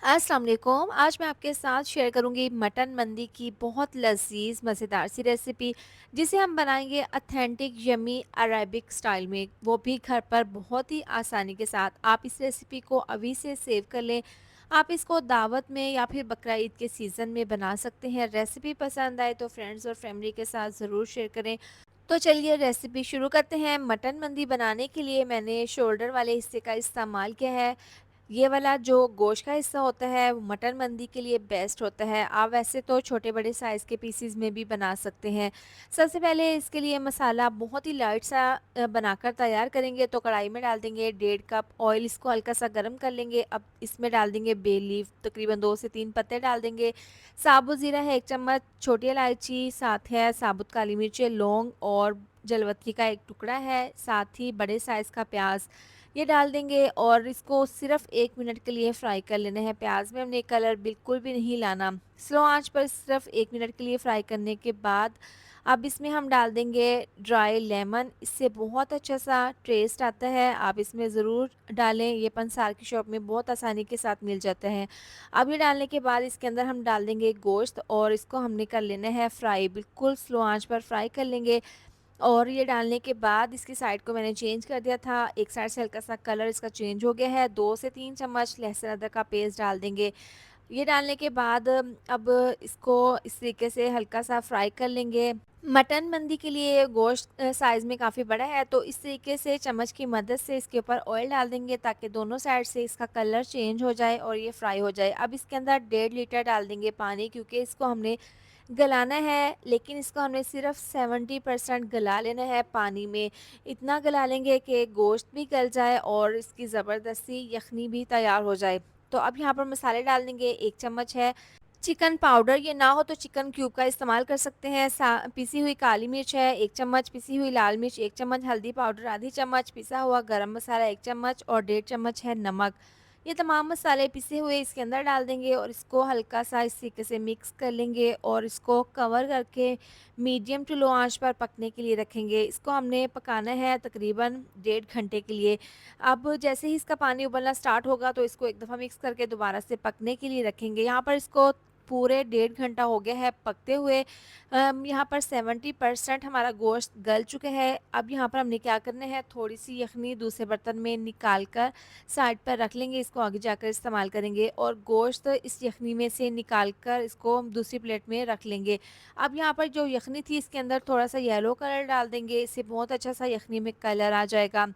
अस्सलाम वालेकुम। आज मैं आपके साथ शेयर करूंगी मटन मंदी की बहुत लजीज मज़ेदार सी रेसिपी, जिसे हम बनाएंगे अथेंटिक यमी अरेबिक स्टाइल में, वो भी घर पर बहुत ही आसानी के साथ। आप इस रेसिपी को अभी से सेव कर लें। आप इसको दावत में या फिर बकरा ईद के सीज़न में बना सकते हैं। रेसिपी पसंद आए तो फ्रेंड्स और फैमिली के साथ ज़रूर शेयर करें। तो चलिए रेसिपी शुरू करते हैं। मटन मंदी बनाने के लिए मैंने शोल्डर वाले हिस्से का इस्तेमाल किया है। ये वाला जो गोश्त का हिस्सा होता है वो मटन मंदी के लिए बेस्ट होता है। आप वैसे तो छोटे बड़े साइज़ के पीसीज में भी बना सकते हैं। सबसे पहले इसके लिए मसाला बहुत ही लाइट सा बनाकर तैयार करेंगे। तो कढ़ाई में डाल देंगे 1.5 कप ऑयल, इसको हल्का सा गर्म कर लेंगे। अब इसमें डाल देंगे बे लीफ, तकरीबन 2 से 3 पत्ते डाल देंगे। साबुत ज़ीरा है 1 चम्मच, छोटी इलायची साथ है, साबुत काली मिर्चें, लौंग और जलवत्री का एक टुकड़ा है, साथ ही बड़े साइज़ का प्याज ये डाल देंगे और इसको सिर्फ 1 मिनट के लिए फ्राई कर लेना है। प्याज में हमने कलर बिल्कुल भी नहीं लाना। स्लो आंच पर सिर्फ 1 मिनट के लिए फ्राई करने के बाद अब इसमें हम डाल देंगे ड्राई लेमन। इससे बहुत अच्छा सा टेस्ट आता है, आप इसमें ज़रूर डालें। ये पंसार की शॉप में बहुत आसानी के साथ मिल जाता है। अब ये डालने के बाद इसके अंदर हम डाल देंगे गोश्त और इसको हमने कर लेना है फ्राई, बिल्कुल स्लो आंच पर फ्राई कर लेंगे। और ये डालने के बाद इसकी साइड को मैंने चेंज कर दिया था। एक साइड से हल्का सा कलर इसका चेंज हो गया है। 2 से 3 चम्मच लहसुन अदरक का पेस्ट डाल देंगे। ये डालने के बाद अब इसको इस तरीके से हल्का सा फ्राई कर लेंगे। मटन मंदी के लिए गोश्त साइज़ में काफ़ी बड़ा है, तो इस तरीके से चम्मच की मदद से इसके ऊपर ऑयल डाल देंगे ताकि दोनों साइड से इसका कलर चेंज हो जाए और ये फ्राई हो जाए। अब इसके अंदर 1.5 लीटर डाल देंगे पानी, क्योंकि इसको हमने गलाना है, लेकिन इसको हमने सिर्फ 70% गला लेना है पानी में। इतना गला लेंगे कि गोश्त भी गल जाए और इसकी ज़बरदस्ती यखनी भी तैयार हो जाए। तो अब यहाँ पर मसाले डाल देंगे। 1 चम्मच है चिकन पाउडर, ये ना हो तो चिकन क्यूब का इस्तेमाल कर सकते हैं। पिसी हुई काली मिर्च है 1 चम्मच, पिसी हुई लाल मिर्च 1 चम्मच, हल्दी पाउडर आधी चम्मच, पिसा हुआ गरम मसाला 1 चम्मच और 1.5 चम्मच है नमक। ये तमाम मसाले पिसे हुए इसके अंदर डाल देंगे और इसको हल्का सा इस तरीके से मिक्स कर लेंगे और इसको कवर करके मीडियम टू लो आंच पर पकने के लिए रखेंगे। इसको हमने पकाना है तकरीबन 1.5 घंटे के लिए। अब जैसे ही इसका पानी उबलना स्टार्ट होगा तो इसको एक दफ़ा मिक्स करके दोबारा से पकने के लिए रखेंगे। यहाँ पर इसको पूरे 1.5 घंटा हो गया है पकते हुए। यहाँ पर 70% हमारा गोश्त गल चुका है। अब यहाँ पर हमने क्या करना है, थोड़ी सी यखनी दूसरे बर्तन में निकाल कर साइड पर रख लेंगे। इसको आगे जाकर इस्तेमाल करेंगे और गोश्त इस यखनी में से निकाल कर इसको हम दूसरी प्लेट में रख लेंगे। अब यहाँ पर जो यखनी थी इसके अंदर थोड़ा सा येलो कलर डाल देंगे, इससे बहुत अच्छा सा यखनी में कलर आ जाएगा।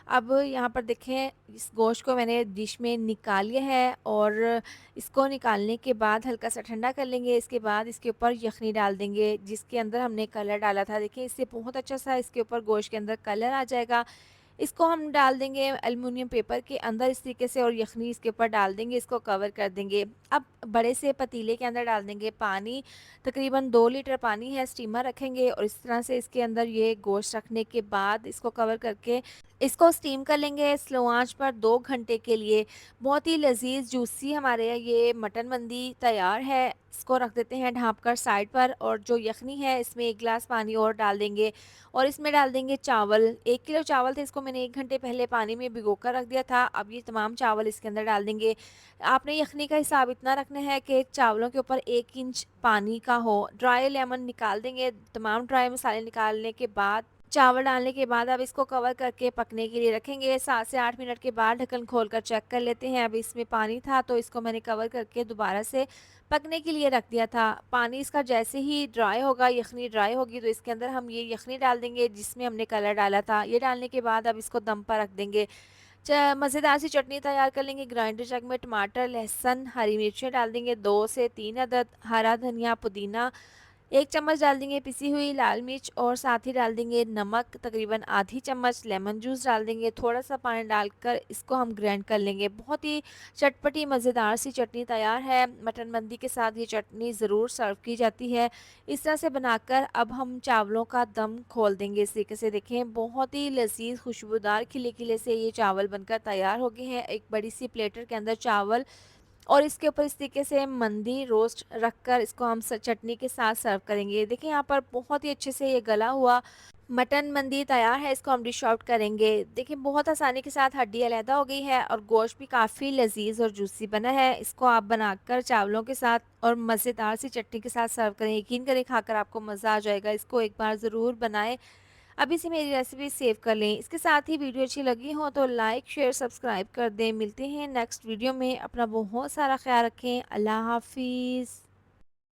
अब यहाँ पर देखें, इस गोश्त को मैंने डिश में निकाल लिया है और इसको निकालने के बाद हल्का सा ठंडा कर लेंगे। इसके बाद इसके ऊपर यखनी डाल देंगे जिसके अंदर हमने कलर डाला था। देखिए इससे बहुत अच्छा सा इसके ऊपर गोश्त के अंदर कलर आ जाएगा। इसको हम डाल देंगे एल्युमिनियम पेपर के अंदर इस तरीके से और यखनी इसके ऊपर डाल देंगे, इसको कवर कर देंगे। अब बड़े से पतीले के अंदर डाल देंगे पानी, तकरीबन 2 लीटर पानी है, स्टीमर रखेंगे और इस तरह से इसके अंदर ये गोश्त रखने के बाद इसको कवर करके इसको स्टीम कर लेंगे स्लो आंच पर 2 घंटे के लिए। बहुत ही लजीज जूसी हमारे यहाँ ये मटन मंदी तैयार है। इसको रख देते हैं ढाँप कर साइड पर और जो यखनी है इसमें 1 गिलास पानी और डाल देंगे और इसमें डाल देंगे चावल। 1 किलो चावल थे, इसको मैंने 1 घंटे पहले पानी में भिगो कर रख दिया था। अब ये तमाम चावल इसके अंदर डाल देंगे। आपने यखनी का हिसाब इतना रखना है कि चावलों के ऊपर 1 इंच पानी का हो। ड्राई लेमन निकाल देंगे। तमाम ड्राई मसाले निकालने के बाद चावल डालने के बाद अब इसको कवर करके पकने के लिए रखेंगे। 7 से 8 मिनट के बाद ढक्कन खोलकर चेक कर लेते हैं। अब इसमें पानी था तो इसको मैंने कवर करके दोबारा से पकने के लिए रख दिया था। पानी इसका जैसे ही ड्राई होगा, यखनी ड्राई होगी, तो इसके अंदर हम ये यखनी डाल देंगे जिसमें हमने कलर डाला था। ये डालने के बाद अब इसको दम पर रख देंगे। मज़ेदार सी चटनी तैयार कर लेंगे। ग्राइंडर जग में टमाटर, लहसुन, हरी मिर्चें डाल देंगे, 2 से 3 अदद, हरा धनिया, पुदीना, 1 चम्मच डाल देंगे पिसी हुई लाल मिर्च और साथ ही डाल देंगे नमक, तकरीबन आधी चम्मच लेमन जूस डाल देंगे। थोड़ा सा पानी डालकर इसको हम ग्राइंड कर लेंगे। बहुत ही चटपटी मज़ेदार सी चटनी तैयार है। मटन मंदी के साथ ये चटनी ज़रूर सर्व की जाती है। इस तरह से बनाकर अब हम चावलों का दम खोल देंगे। इस तरीके से देखें, बहुत ही लजीज खुशबूदार खिले खिले से ये चावल बनकर तैयार हो गए हैं। एक बड़ी सी प्लेटर के अंदर चावल और इसके ऊपर इस तरीके से मंदी रोस्ट रखकर इसको हम चटनी के साथ सर्व करेंगे। देखिए यहाँ पर बहुत ही अच्छे से ये गला हुआ मटन मंदी तैयार है, इसको हम डिश आउट करेंगे। देखिए बहुत आसानी के साथ हड्डी अलहदा हो गई है और गोश्त भी काफ़ी लजीज और जूसी बना है। इसको आप बनाकर चावलों के साथ और मज़ेदार सी चटनी के साथ सर्व करें, यकीन करें खाकर आपको मज़ा आ जाएगा। इसको एक बार ज़रूर बनाएं। अभी से मेरी रेसिपी सेव कर लें। इसके साथ ही वीडियो अच्छी लगी हो तो लाइक शेयर सब्सक्राइब कर दें। मिलते हैं नेक्स्ट वीडियो में। अपना बहुत सारा ख्याल रखें। अल्लाह हाफिज़।